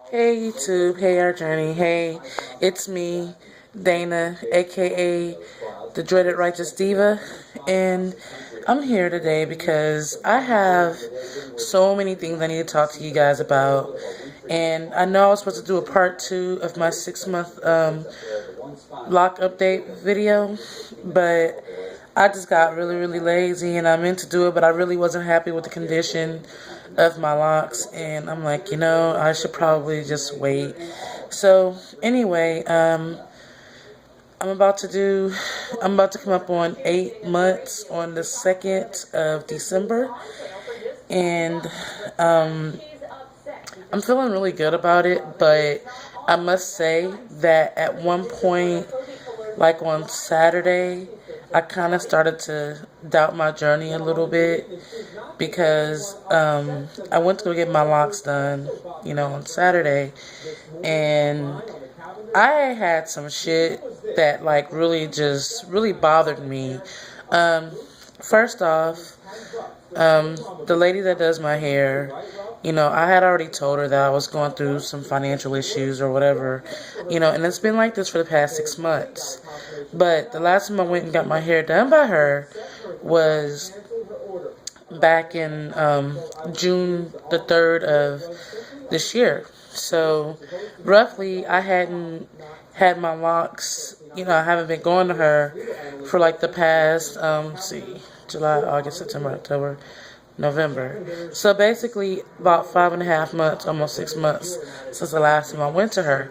Hey YouTube, hey our journey, hey, it's me, Dana, aka the Dreaded Righteous Diva, and I'm here today because I have so many things I need to talk to you guys about, and I know I was supposed to do a part 2 of my 6-month lock update video, but I just got really lazy and I meant to do it, but I really wasn't happy with the condition of my locks, and I'm like, I should probably just wait. So anyway, I'm about to do, I'm about to come up on 8 months on the 2nd of December, and I'm feeling really good about it, but I must say that at one point, like on Saturday, I kind of started to doubt my journey a little bit because I went to go get my locks done, on Saturday, and I had some shit that like really bothered me. Um, First off, the lady that does my hair, I had already told her that I was going through some financial issues or whatever, and it's been like this for the past 6 months. But the last time I went and got my hair done by her was back in June the 3rd of this year. So roughly, I hadn't had my locks, I haven't been going to her for like the past, July, August, September, October, November. So basically, about 5.5 months, almost 6 months since the last time I went to her.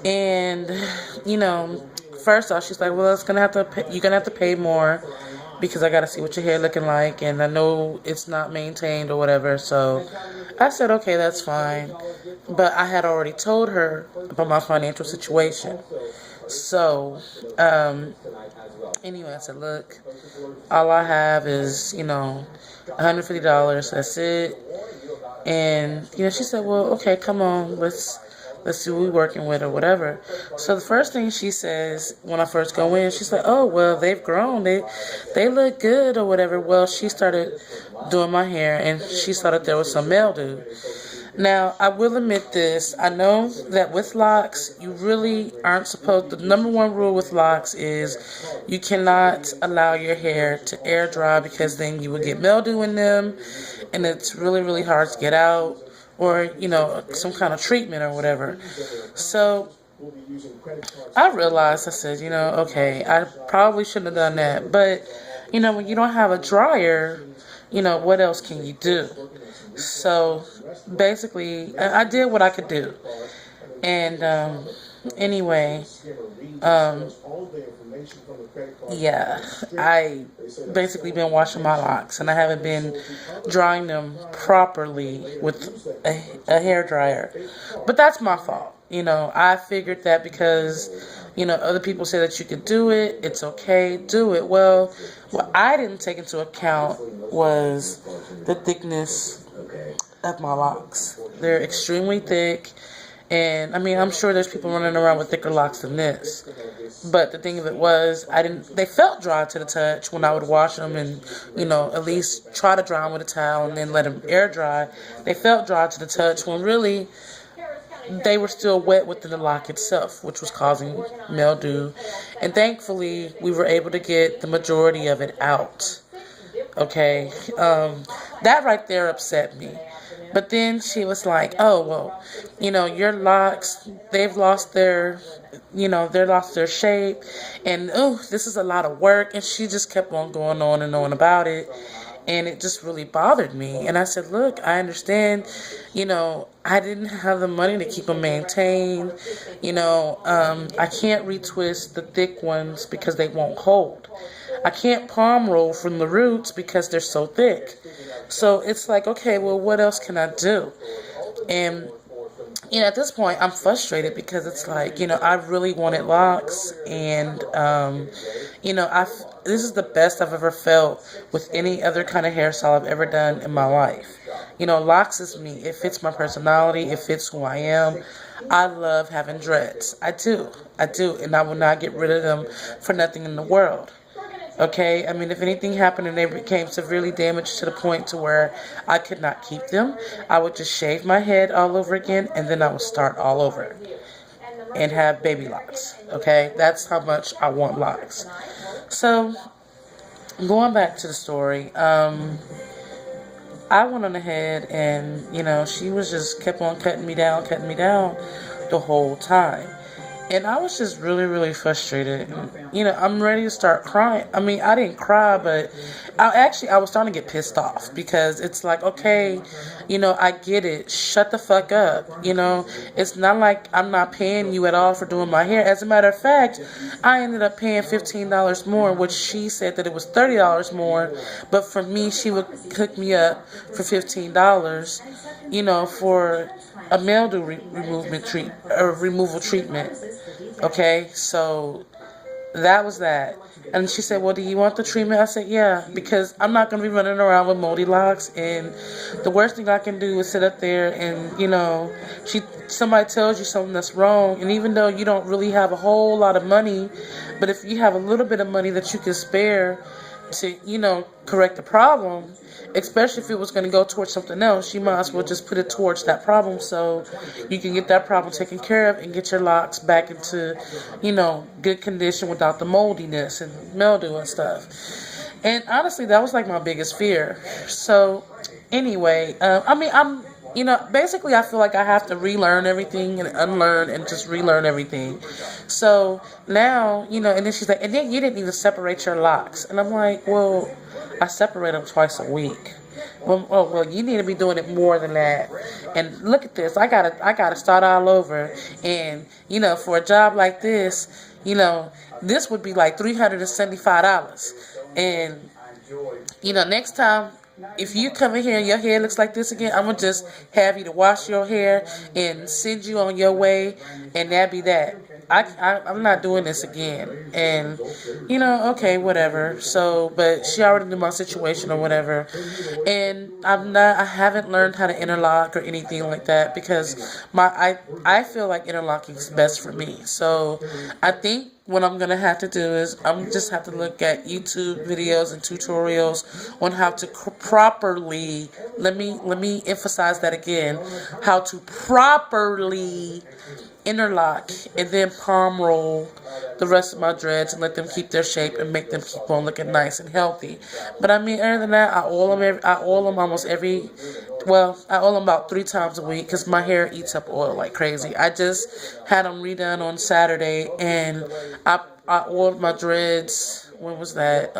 And, first off, she's like, well, you're gonna have to pay more because I gotta see what your hair looking like, and I know it's not maintained or whatever. So I said, okay, that's fine. But I had already told her about my financial situation. So, anyway, I said, look, all I have is, $150. That's it. And, she said, well, okay, come on, let's see what we're working with or whatever. So the first thing she says when I first go in, she's like, oh, well, they've grown. They look good or whatever. Well, she started doing my hair and she saw that there was some mildew. Now, I will admit this. I know that with locks, you really aren't supposed, the number one rule with locks is you cannot allow your hair to air dry because then you will get mildew in them and it's really hard to get out, or, some kind of treatment or whatever. So I realized, I said, okay, I probably shouldn't have done that. But, when you don't have a dryer, what else can you do? So basically, I did what I could do. And anyway, yeah, I basically been washing my locks and I haven't been drying them properly with a hair dryer. But that's my fault. I figured that because, other people say that you could do it, it's okay, do it. Well, what I didn't take into account was the thickness of my locks. They're extremely thick. And I mean, I'm sure there's people running around with thicker locks than this. But the thing of it was, they felt dry to the touch when I would wash them and, at least try to dry them with a towel and then let them air dry. They felt dry to the touch when really they were still wet within the lock itself, which was causing mildew. And thankfully, we were able to get the majority of it out. Okay, that right there upset me. But then she was like, oh, well, your locks, they've lost they lost their shape. And, oh, this is a lot of work. And she just kept on going on and on about it. And it just really bothered me. And I said, look, I understand, I didn't have the money to keep them maintained. I can't retwist the thick ones because they won't hold. I can't palm roll from the roots because they're so thick. So it's like, okay, well, what else can I do? And, at this point, I'm frustrated because it's like, I really wanted locks. And, this is the best I've ever felt with any other kind of hairstyle I've ever done in my life. Locks is me. It fits my personality. It fits who I am. I love having dreads. I do. And I will not get rid of them for nothing in the world. Okay, I mean, if anything happened and they became severely damaged to the point to where I could not keep them, I would just shave my head all over again, and then I would start all over and have baby locks. Okay, that's how much I want locks. So, going back to the story, I went on ahead and, she was just kept on cutting me down the whole time. And I was just really, really frustrated. And, I'm ready to start crying. I mean, I didn't cry, but I was starting to get pissed off because it's like, okay, I get it. Shut the fuck up. It's not like I'm not paying you at all for doing my hair. As a matter of fact, I ended up paying $15 more, which she said that it was $30 more. But for me, she would hook me up for $15, for a mildew removal treatment. Okay, so that was that. And she said, well, do you want the treatment? I said, yeah, because I'm not going to be running around with moldy locks. And the worst thing I can do is sit up there and, somebody tells you something that's wrong. And even though you don't really have a whole lot of money, but if you have a little bit of money that you can spare to, correct the problem, especially if it was going to go towards something else, you might as well just put it towards that problem so you can get that problem taken care of and get your locks back into, good condition without the moldiness and mildew and stuff. And honestly, that was like my biggest fear. So anyway, basically I feel like I have to relearn everything and unlearn and just relearn everything. So now, and then she's like, and then you didn't even separate your locks. And I'm like, well, I separate them twice a week. Well, you need to be doing it more than that. And look at this. I gotta start all over. And, for a job like this, this would be like $375. And, next time, if you come in here and your hair looks like this again, I'm going to just have you to wash your hair and send you on your way, and that'd be that. I'm not doing this again. And, okay, whatever. So, but she already knew my situation or whatever. And I haven't learned how to interlock or anything like that because I feel like interlocking is best for me. So, I think what I'm going to have to do is I'm just have to look at YouTube videos and tutorials on how to properly, let me emphasize that again, how to properly interlock and then palm roll the rest of my dreads and let them keep their shape and make them keep on looking nice and healthy. But I mean, other than that, I oil them about 3 times a week because my hair eats up oil like crazy. I just had them redone on Saturday, and I oiled my dreads. When was that?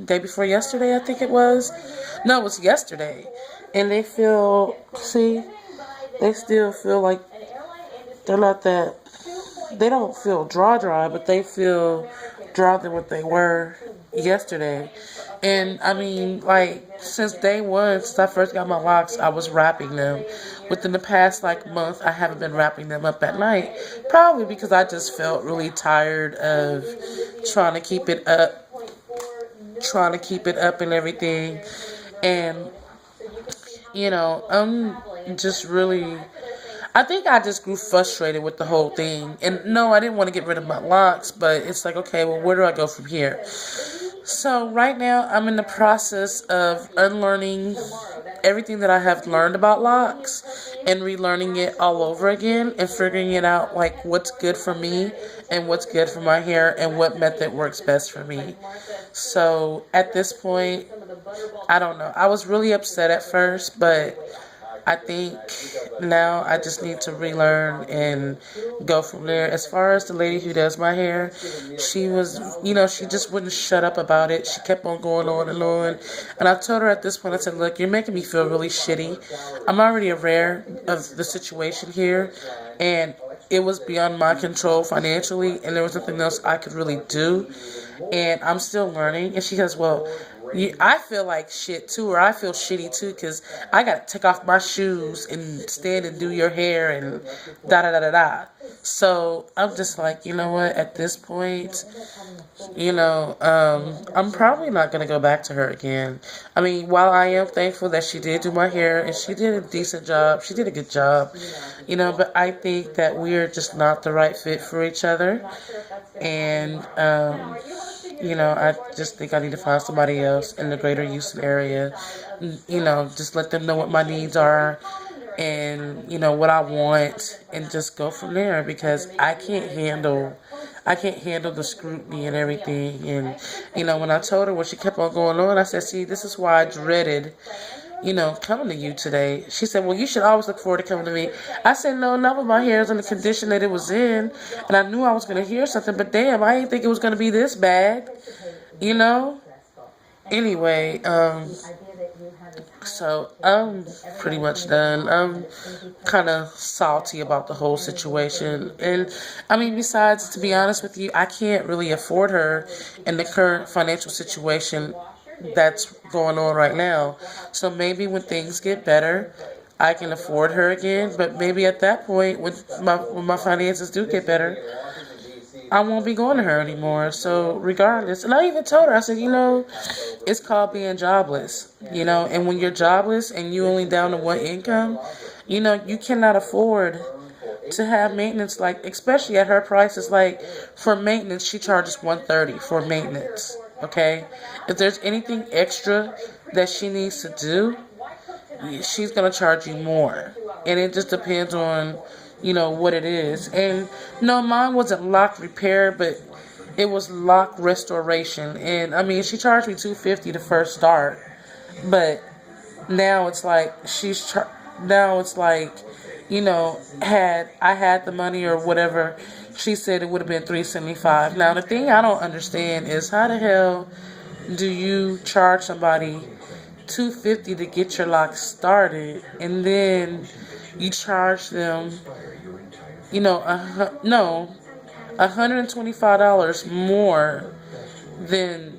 Day before yesterday, I think it was. No, it was yesterday. And they still feel like they're not that, they don't feel dry, but they feel drier than what they were yesterday. And I mean, like, since day one, since I first got my locks, I was wrapping them. Within the past, month, I haven't been wrapping them up at night. Probably because I just felt really tired of trying to keep it up and everything. And, I'm just really, I think I just grew frustrated with the whole thing. And no, I didn't want to get rid of my locks, but it's like, okay, well, where do I go from here? So right now, I'm in the process of unlearning everything that I have learned about locks and relearning it all over again and figuring it out, like, what's good for me and what's good for my hair and what method works best for me. So at this point, I don't know. I was really upset at first, but I think now I just need to relearn and go from there. As far as the lady who does my hair, she was, she just wouldn't shut up about it. She kept on going on and on. And I told her at this point, I said, look, you're making me feel really shitty. I'm already aware of the situation here, and it was beyond my control financially, and there was nothing else I could really do. And I'm still learning. And she goes, well, I feel like shit too, or I feel shitty too, because I got to take off my shoes and stand and do your hair and da-da-da-da-da. So I'm just like, you know what, at this point, I'm probably not going to go back to her again. I mean, while I am thankful that she did do my hair and she did a decent job, she did a good job, but I think that we're just not the right fit for each other. And, I just think I need to find somebody else in the greater Houston area. Just let them know what my needs are and, what I want and just go from there because I can't handle the scrutiny and everything. And, when I told her what she kept on going on, I said, see, this is why I dreaded coming to you today. She said, well, you should always look forward to coming to me. I said, no, none of my hair is in the condition that it was in. And I knew I was going to hear something, but damn, I didn't think it was going to be this bad, you know? Anyway, so I'm pretty much done. I'm kind of salty about the whole situation. And, I mean, besides, to be honest with you, I can't really afford her in the current financial situation that's going on right now. So maybe when things get better, I can afford her again. But maybe at that point, when my finances do get better, I won't be going to her anymore. So regardless, and I even told her, I said, it's called being jobless, and when you're jobless and you only down to one income, you cannot afford to have maintenance, like, especially at her prices. Like, for maintenance, she charges $130 for maintenance. Okay, if there's anything extra that she needs to do, she's gonna charge you more, and it just depends on what it is. And no, mine wasn't lock repair, but it was lock restoration. And I mean, she charged me $250 to first start, but now it's like had I had the money or whatever, she said it would have been $375. Now the thing I don't understand is how the hell do you charge somebody $250 to get your lock started, and then you charge them, $125 more than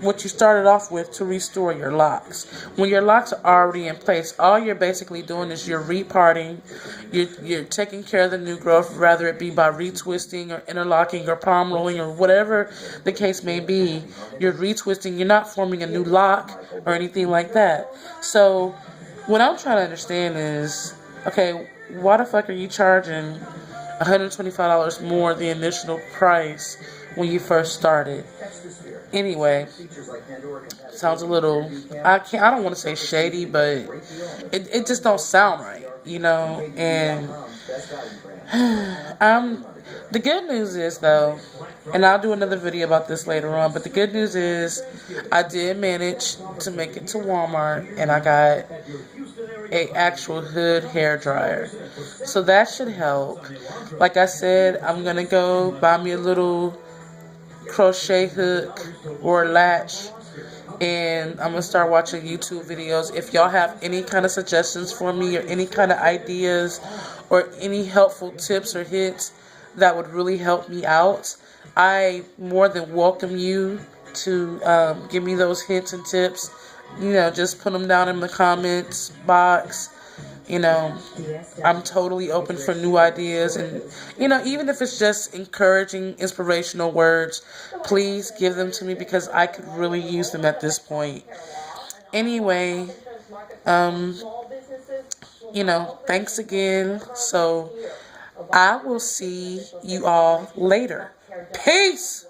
what you started off with to restore your locks. When your locks are already in place, all you're basically doing is you're reparting, you're taking care of the new growth, whether it be by retwisting or interlocking or palm rolling or whatever the case may be. You're retwisting, you're not forming a new lock or anything like that. So what I'm trying to understand is, okay, why the fuck are you charging $125 more the initial price when you first started? Anyway, sounds a little, I don't want to say shady, but it just don't sound right, and the good news is, though, and I'll do another video about this later on, but the good news is I did manage to make it to Walmart, and I got a actual hood hair dryer, so that should help. Like I said, I'm gonna go buy me a little crochet hook or latch, and I'm gonna start watching YouTube videos. If y'all have any kind of suggestions for me or any kind of ideas or any helpful tips or hits that would really help me out, I more than welcome you to give me those hints and tips. Just put them down in the comments box. I'm totally open for new ideas, and even if it's just encouraging, inspirational words, please give them to me because I could really use them at this point. Anyway, thanks again. So I will see you all later. Peace.